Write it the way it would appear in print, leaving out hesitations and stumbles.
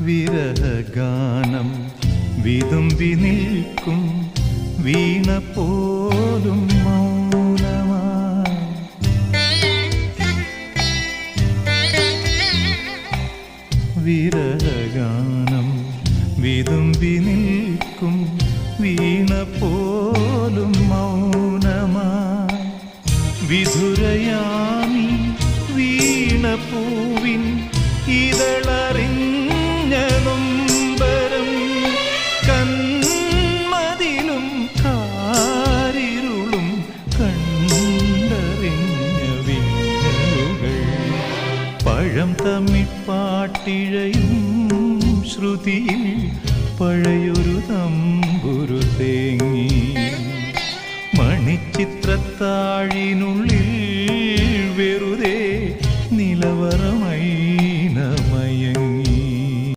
വിരഹഗാനം വിതുമ്പി നിൽക്കും വീണ പോലും മൗനമായി. വിരഹഗാനം വിതുമ്പി നിൽക്കും വീണ പോലും മൗനമായി. വിധുരയാമി വീണ പൂവിൻ ഇതളറിഞ്ഞ നൊമ്പരം കന്മതിലും കാരിരുളും കണ്ടറിഞ്ഞ വിങ്ങലുകൾ. പഴം തമ്മിപ്പാട്ടിഴയും ശ്രുതിയിൽ പഴയൊരു തമ്പുരു തേങ്ങി. മണിച്ചിത്രത്താഴിനുള്ളിൽ